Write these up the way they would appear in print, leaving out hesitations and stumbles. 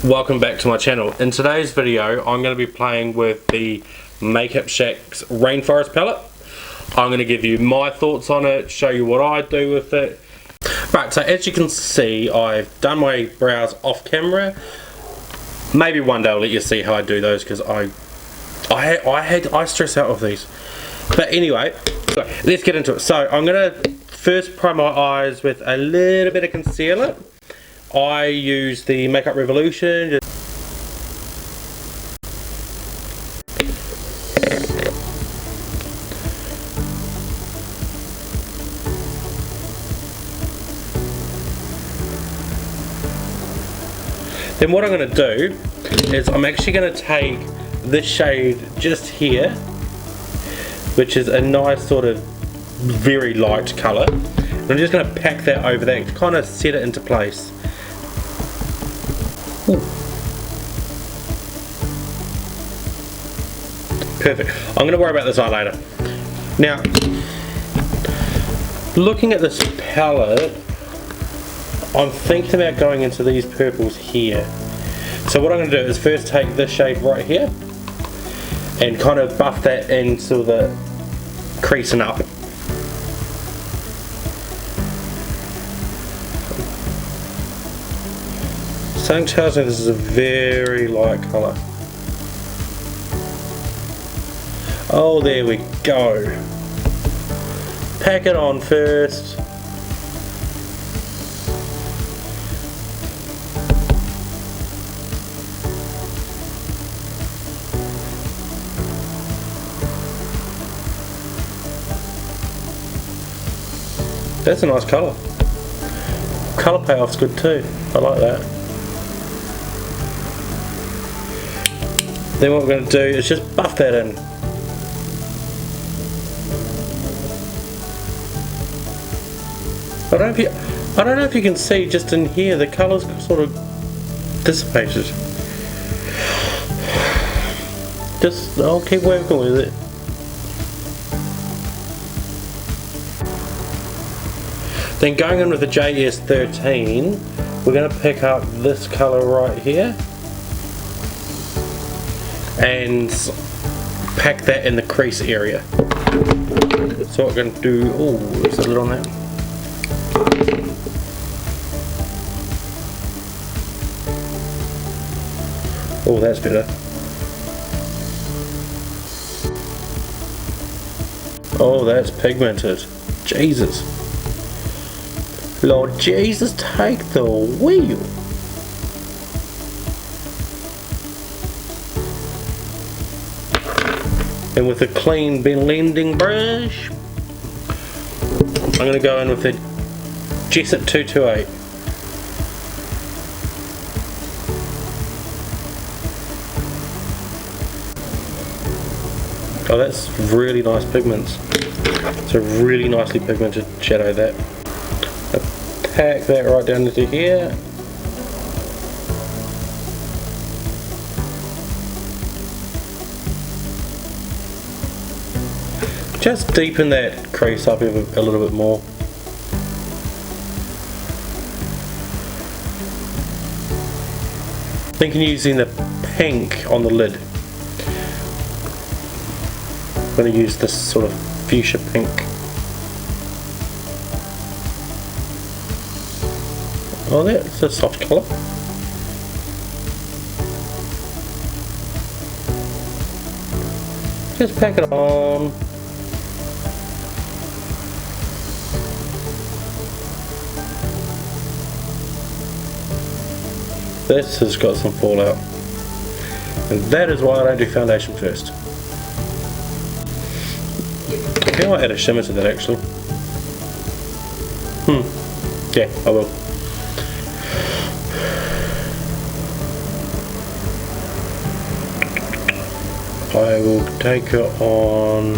Welcome back to my channel. In today's video I'm going to be playing with the Makeup Shack's Rainforest palette. I'm going to give you my thoughts on it, show you what I do with it. Right, so as you can see I've done my brows off camera. Maybe one day I'll let you see how I do those because I stress out with these. But anyway, so let's get into it. So I'm going to first prime my eyes with a little bit of concealer. I use the Makeup Revolution. Then what I'm going to do is I'm actually going to take this shade just here, which is a nice sort of very light colour, and I'm just going to pack that over that to kind of set it into place. Ooh. Perfect. I'm going to worry about this eye later. Now, looking at this palette, I'm thinking about going into these purples here. So what I'm going to do is first take this shade right here and kind of buff that into the crease and up. Something tells me this is a very light colour. Oh, there we go. Pack it on first. That's a nice colour. Colour payoff's good too. I like that. Then what we're going to do is just buff that in. I don't know if you can see just in here the colours sort of dissipated. Just I'll keep working with it. Then going in with the JS13, we're going to pick up this colour right here and pack that in the crease area. So what we're going to do, oh, there's a lid on that. Oh, that's better. Oh, that's pigmented. Jesus. Lord Jesus, take the wheel. And with a clean blending brush, I'm going to go in with the Gettting 228. Oh, that's really nice pigments. It's a really nicely pigmented shadow, that. I'll pack that right down into here. Just deepen that crease up a little bit more. I'm thinking using the pink on the lid. I'm going to use this sort of fuchsia pink. Oh, that's a soft colour. Just pack it on. This has got some fallout, and that is why I don't do foundation first. I think I might add a shimmer to that actually. Yeah, I will. I will take it on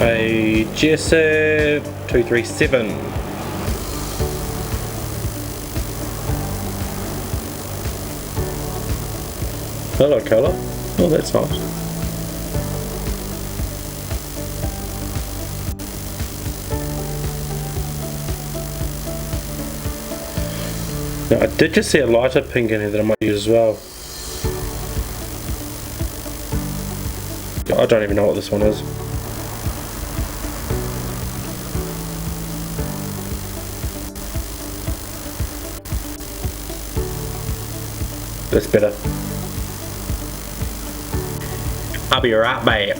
a gettting 237. Hello colour. Oh, that's nice. Now, I did just see a lighter pink in here that I might use as well. I don't even know what this one is. That's better. I'll be right back.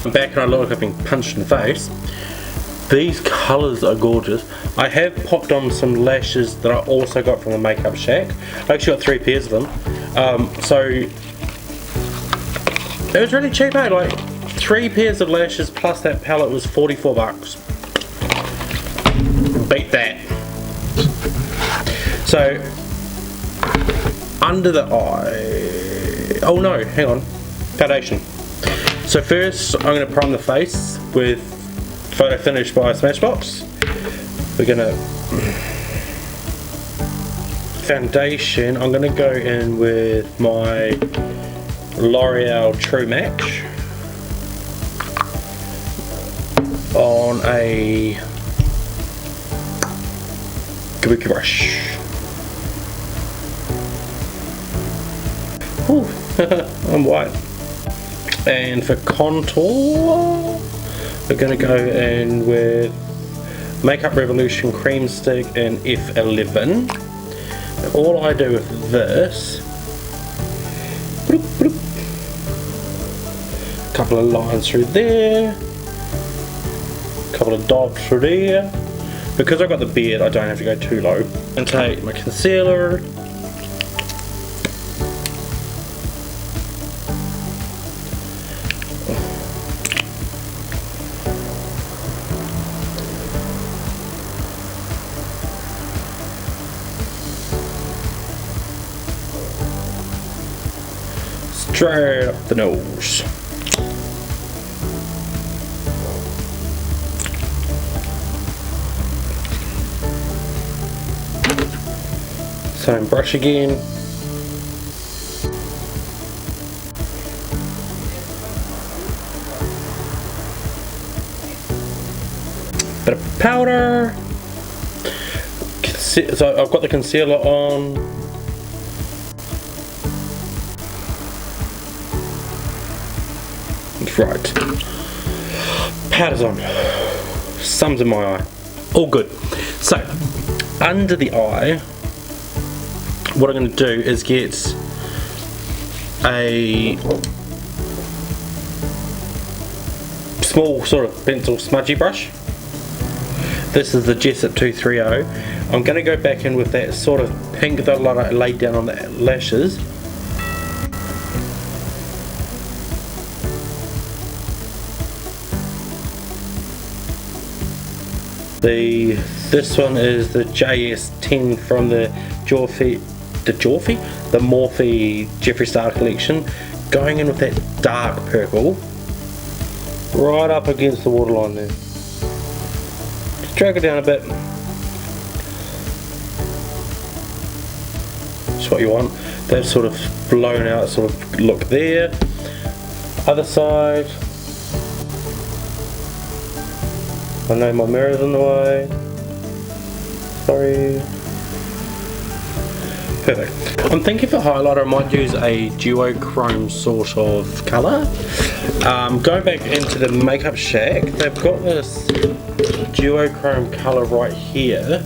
I'm back and I look like I've been punched in the face. These colours are gorgeous. I have popped on some lashes that I also got from the Makeup Shack. I actually got 3 pairs of them. So it was really cheap, eh? Like 3 pairs of lashes plus that palette was 44 bucks. Beat that. So under the eye, oh no, hang on, foundation. So first I'm going to prime the face with Photo Finish by Smashbox. We're going to foundation, I'm going to go in with my L'Oreal True Match on a kabuki brush. Ooh, I'm white. And for contour, we're going to go in with Makeup Revolution Cream Stick in F11. And all I do with this, bloop, bloop, couple of lines through there, couple of dots through there. Because I've got the beard, I don't have to go too low. And take my concealer. Straight up the nose. Same brush again. Bit of powder. So I've got the concealer on. Right. Powder's on. Some's in my eye. All good. So, under the eye, what I'm going to do is get a small sort of pencil smudgy brush. This is the Jessup 230. I'm going to go back in with that sort of pink that I laid down on the lashes. This one is the JS10 from the Morphe Jeffree Star collection, going in with that dark purple right up against the waterline there. Just drag it down a bit. That's what you want. That sort of blown out sort of look there. Other side. I know my mirror's in the way. Sorry. Perfect. I'm thinking for highlighter I might use a duochrome sort of colour. Going back into the Makeup Shack, they've got this duochrome colour right here.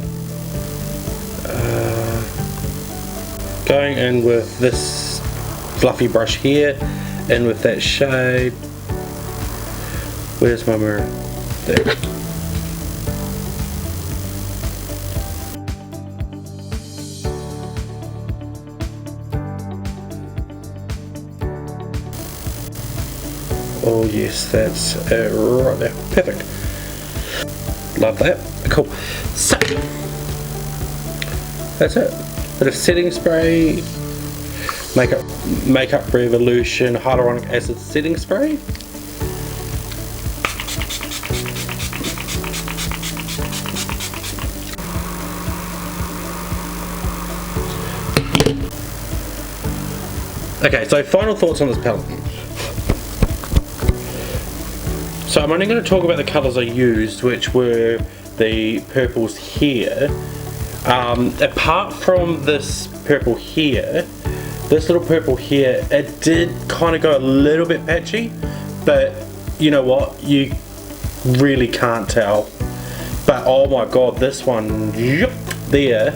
Going in with this fluffy brush here, and with that shade. Where's my mirror? There. Oh yes, that's it right there. Perfect. Love that. Cool. So, that's it. Bit of setting spray. Makeup Revolution Hyaluronic Acid Setting Spray. Okay, so final thoughts on this palette. So I'm only going to talk about the colours I used, which were the purples here. Apart from this purple here, this little purple here, it did kind of go a little bit patchy, but you know what, you really can't tell. But oh my god, this one there,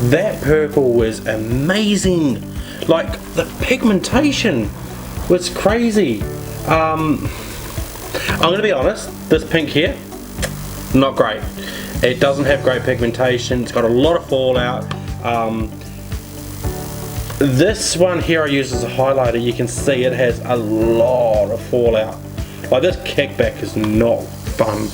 that purple was amazing. Like, the pigmentation was crazy. I'm gonna be honest, this pink here, not great. It doesn't have great pigmentation, it's got a lot of fallout. This one here I use as a highlighter, you can see it has a lot of fallout. Like, this kickback is not fun.